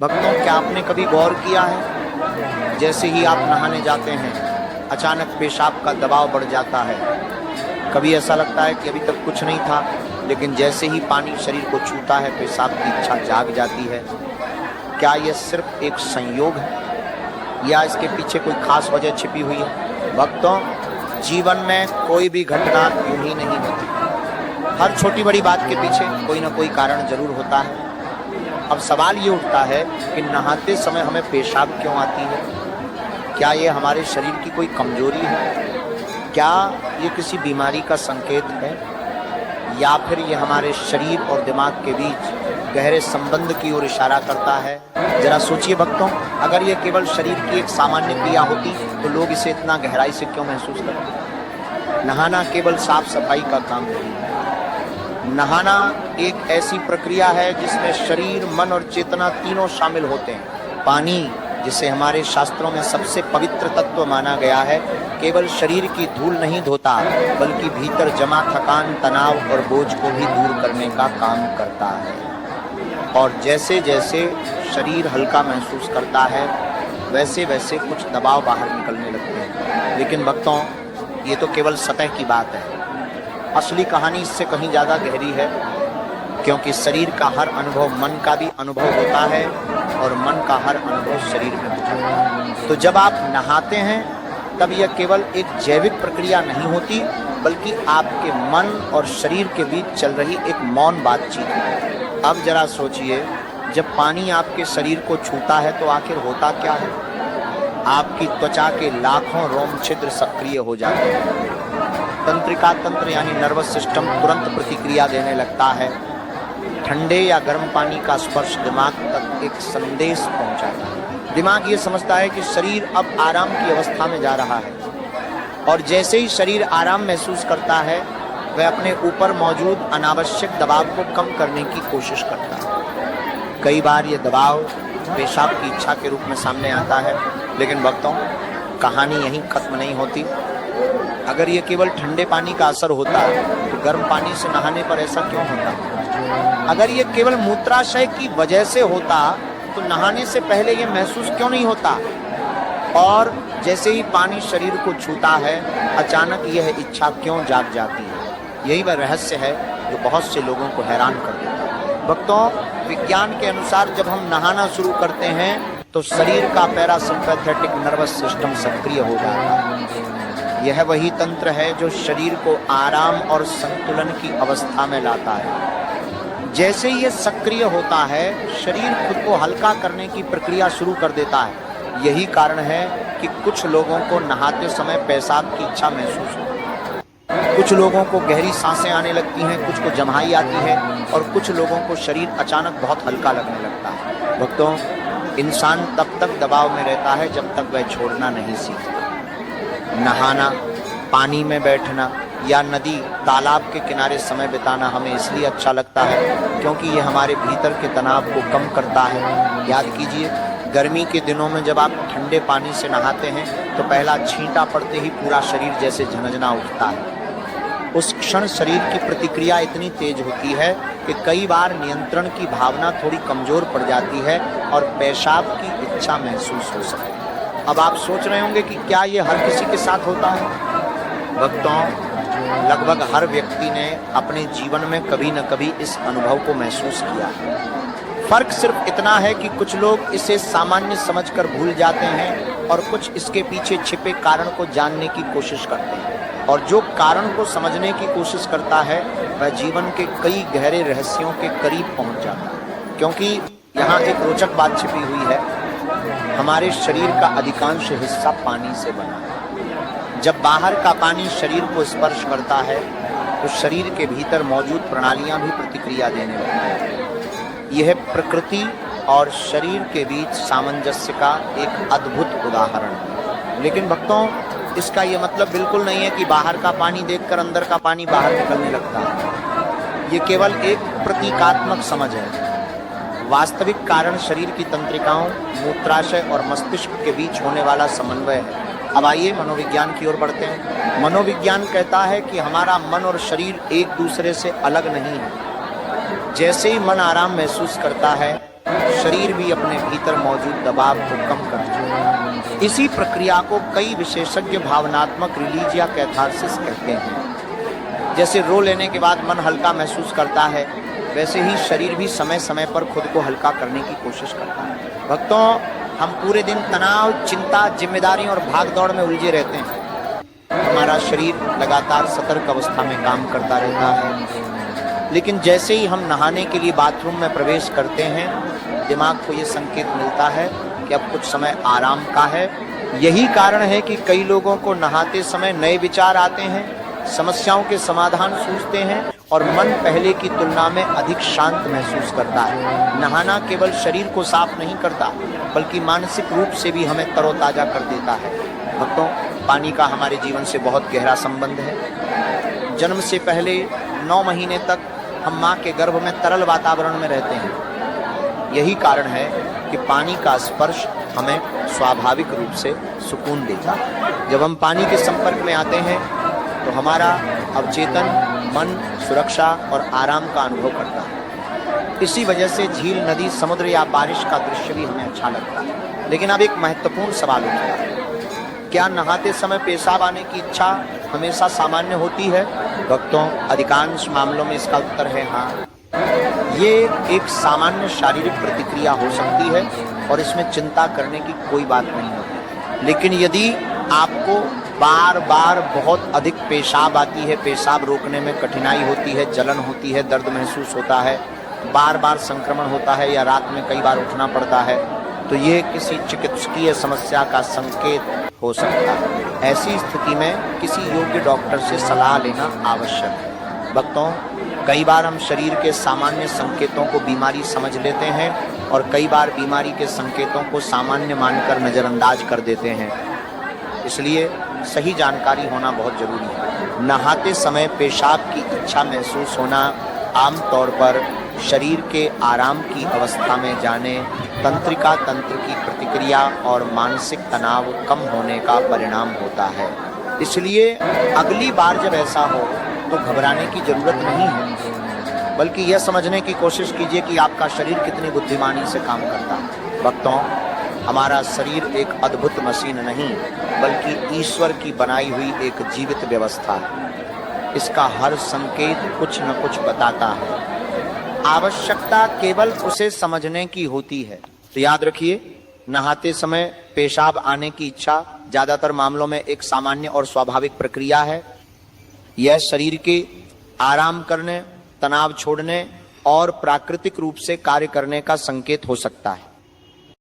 भक्तों, क्या आपने कभी गौर किया है, जैसे ही आप नहाने जाते हैं अचानक पेशाब का दबाव बढ़ जाता है। कभी ऐसा लगता है कि अभी तक कुछ नहीं था, लेकिन जैसे ही पानी शरीर को छूता है पेशाब की इच्छा जाग जाती है। क्या यह सिर्फ एक संयोग है या इसके पीछे कोई खास वजह छिपी हुई है? भक्तों, जीवन में कोई भी घटना यूं ही नहीं होती। हर छोटी बड़ी बात के पीछे कोई ना कोई कारण जरूर होता है। अब सवाल ये उठता है कि नहाते समय हमें पेशाब क्यों आती है? क्या ये हमारे शरीर की कोई कमजोरी है? क्या ये किसी बीमारी का संकेत है? या फिर ये हमारे शरीर और दिमाग के बीच गहरे संबंध की ओर इशारा करता है? जरा सोचिए भक्तों, अगर ये केवल शरीर की एक सामान्य क्रिया होती तो लोग इसे इतना गहराई से क्यों महसूस करते? नहाना केवल साफ सफाई का काम नहीं है। नहाना एक ऐसी प्रक्रिया है जिसमें शरीर, मन और चेतना तीनों शामिल होते हैं। पानी, जिसे हमारे शास्त्रों में सबसे पवित्र तत्व माना गया है, केवल शरीर की धूल नहीं धोता, बल्कि भीतर जमा थकान, तनाव और बोझ को भी दूर करने का काम करता है। और जैसे जैसे शरीर हल्का महसूस करता है, वैसे वैसे कुछ दबाव बाहर निकलने लगते हैं। लेकिन भक्तों, ये तो केवल सतह की बात है। असली कहानी इससे कहीं ज़्यादा गहरी है, क्योंकि शरीर का हर अनुभव मन का भी अनुभव होता है और मन का हर अनुभव शरीर में होता है। तो जब आप नहाते हैं तब यह केवल एक जैविक प्रक्रिया नहीं होती, बल्कि आपके मन और शरीर के बीच चल रही एक मौन बातचीत है। अब जरा सोचिए, जब पानी आपके शरीर को छूता है तो आखिर होता क्या है? आपकी त्वचा के लाखों रोम छिद्र सक्रिय हो जाते हैं। तंत्रिका तंत्र यानी नर्वस सिस्टम तुरंत प्रतिक्रिया देने लगता है। ठंडे या गर्म पानी का स्पर्श दिमाग तक एक संदेश पहुंचाता है। दिमाग ये समझता है कि शरीर अब आराम की अवस्था में जा रहा है, और जैसे ही शरीर आराम महसूस करता है वह अपने ऊपर मौजूद अनावश्यक दबाव को कम करने की कोशिश करता है। कई बार ये दबाव पेशाब की इच्छा के रूप में सामने आता है। लेकिन भक्तों, कहानी यहीं खत्म नहीं होती। अगर ये केवल ठंडे पानी का असर होता तो गर्म पानी से नहाने पर ऐसा क्यों होता? अगर ये केवल मूत्राशय की वजह से होता तो नहाने से पहले ये महसूस क्यों नहीं होता? और जैसे ही पानी शरीर को छूता है अचानक यह इच्छा क्यों जाग जाती है? यही वह रहस्य है जो बहुत से लोगों को हैरान कर देता है। भक्तों, विज्ञान के अनुसार जब हम नहाना शुरू करते हैं तो शरीर का पैरासिम्पैथेटिक नर्वस सिस्टम सक्रिय हो जाता है। यह वही तंत्र है जो शरीर को आराम और संतुलन की अवस्था में लाता है। जैसे ही यह सक्रिय होता है, शरीर खुद को हल्का करने की प्रक्रिया शुरू कर देता है। यही कारण है कि कुछ लोगों को नहाते समय पेशाब की इच्छा महसूस होती है, कुछ लोगों को गहरी सांसें आने लगती हैं, कुछ को जम्हाई आती है और कुछ लोगों को शरीर अचानक बहुत हल्का लगने लगता है। भक्तों, इंसान तब तक दबाव में रहता है जब तक वह छोड़ना नहीं सीखता। नहाना, पानी में बैठना या नदी, तालाब के किनारे समय बिताना हमें इसलिए अच्छा लगता है क्योंकि ये हमारे भीतर के तनाव को कम करता है। याद कीजिए, गर्मी के दिनों में जब आप ठंडे पानी से नहाते हैं तो पहला छींटा पड़ते ही पूरा शरीर जैसे झनझना उठता है। उस क्षण शरीर की प्रतिक्रिया इतनी तेज होती है कि कई बार नियंत्रण की भावना थोड़ी कमजोर पड़ जाती है और पेशाब की इच्छा महसूस हो सकती है। अब आप सोच रहे होंगे कि क्या ये हर किसी के साथ होता है? भक्तों, लगभग हर व्यक्ति ने अपने जीवन में कभी न कभी इस अनुभव को महसूस किया है। फर्क सिर्फ इतना है कि कुछ लोग इसे सामान्य समझकर भूल जाते हैं और कुछ इसके पीछे छिपे कारण को जानने की कोशिश करते हैं। और जो कारण को समझने की कोशिश करता है वह जीवन के कई गहरे रहस्यों के करीब पहुंच जाता है। क्योंकि यहाँ एक रोचक बात छिपी हुई है। हमारे शरीर का अधिकांश हिस्सा पानी से बना है। जब बाहर का पानी शरीर को स्पर्श करता है तो शरीर के भीतर मौजूद प्रणालियां भी प्रतिक्रिया देने लगती हैं। यह प्रकृति और शरीर के बीच सामंजस्य का एक अद्भुत उदाहरण है। लेकिन भक्तों, इसका यह मतलब बिल्कुल नहीं है कि बाहर का पानी देखकर अंदर का पानी बाहर निकलने लगता है। ये केवल एक प्रतीकात्मक समझ है। वास्तविक कारण शरीर की तंत्रिकाओं, मूत्राशय और मस्तिष्क के बीच होने वाला समन्वय है। अब आइए मनोविज्ञान की ओर बढ़ते हैं। मनोविज्ञान कहता है कि हमारा मन और शरीर एक दूसरे से अलग नहीं है। जैसे ही मन आराम महसूस करता है शरीर भी अपने भीतर मौजूद दबाव को कम करता है। इसी प्रक्रिया को कई विशेषज्ञ भावनात्मक रिलीज या कैथारसिस कहते हैं। जैसे रो लेने के बाद मन हल्का महसूस करता है, वैसे ही शरीर भी समय समय पर खुद को हल्का करने की कोशिश करता है। भक्तों, हम पूरे दिन तनाव, चिंता, जिम्मेदारियों और भागदौड़ में उलझे रहते हैं। हमारा शरीर लगातार सतर्क अवस्था में काम करता रहता है, लेकिन जैसे ही हम नहाने के लिए बाथरूम में प्रवेश करते हैं, दिमाग को ये संकेत मिलता है कि अब कुछ समय आराम का है। यही कारण है कि कई लोगों को नहाते समय नए विचार आते हैं, समस्याओं के समाधान सूझते हैं और मन पहले की तुलना में अधिक शांत महसूस करता है। नहाना केवल शरीर को साफ नहीं करता, बल्कि मानसिक रूप से भी हमें तरोताजा कर देता है। भक्तों, पानी का हमारे जीवन से बहुत गहरा संबंध है। जन्म से पहले 9 महीने तक हम माँ के गर्भ में तरल वातावरण में रहते हैं। यही कारण है कि पानी का स्पर्श हमें स्वाभाविक रूप से सुकून देता है। जब हम पानी के संपर्क में आते हैं तो हमारा अवचेतन मन सुरक्षा और आराम का अनुभव करता है। इसी वजह से झील, नदी, समुद्र या बारिश का दृश्य भी हमें अच्छा लगता है। लेकिन अब एक महत्वपूर्ण सवाल उठता है, क्या नहाते समय पेशाब आने की इच्छा हमेशा सामान्य होती है? भक्तों, अधिकांश मामलों में इसका उत्तर है हाँ। ये एक सामान्य शारीरिक प्रतिक्रिया हो सकती है और इसमें चिंता करने की कोई बात नहीं होती। लेकिन यदि आपको बार बार बहुत अधिक पेशाब आती है, पेशाब रोकने में कठिनाई होती है, जलन होती है, दर्द महसूस होता है, बार बार संक्रमण होता है या रात में कई बार उठना पड़ता है, तो ये किसी चिकित्सकीय समस्या का संकेत हो सकता है। ऐसी स्थिति में किसी योग्य डॉक्टर से सलाह लेना आवश्यक है। भक्तों, कई बार हम शरीर के सामान्य संकेतों को बीमारी समझ लेते हैं और कई बार बीमारी के संकेतों को सामान्य मानकर नज़रअंदाज कर देते हैं। इसलिए सही जानकारी होना बहुत जरूरी है। नहाते समय पेशाब की इच्छा महसूस होना आमतौर पर शरीर के आराम की अवस्था में जाने, तंत्रिका तंत्र की प्रतिक्रिया और मानसिक तनाव कम होने का परिणाम होता है। इसलिए अगली बार जब ऐसा हो तो घबराने की जरूरत नहीं है, बल्कि यह समझने की कोशिश कीजिए कि आपका शरीर कितनी बुद्धिमानी से काम करता है। भक्तों, हमारा शरीर एक अद्भुत मशीन नहीं, बल्कि ईश्वर की बनाई हुई एक जीवित व्यवस्था है। इसका हर संकेत कुछ न कुछ बताता है। आवश्यकता केवल उसे समझने की होती है। तो याद रखिए, नहाते समय पेशाब आने की इच्छा ज्यादातर मामलों में एक सामान्य और स्वाभाविक प्रक्रिया है। यह शरीर के आराम करने, तनाव छोड़ने और प्राकृतिक रूप से कार्य करने का संकेत हो सकता है।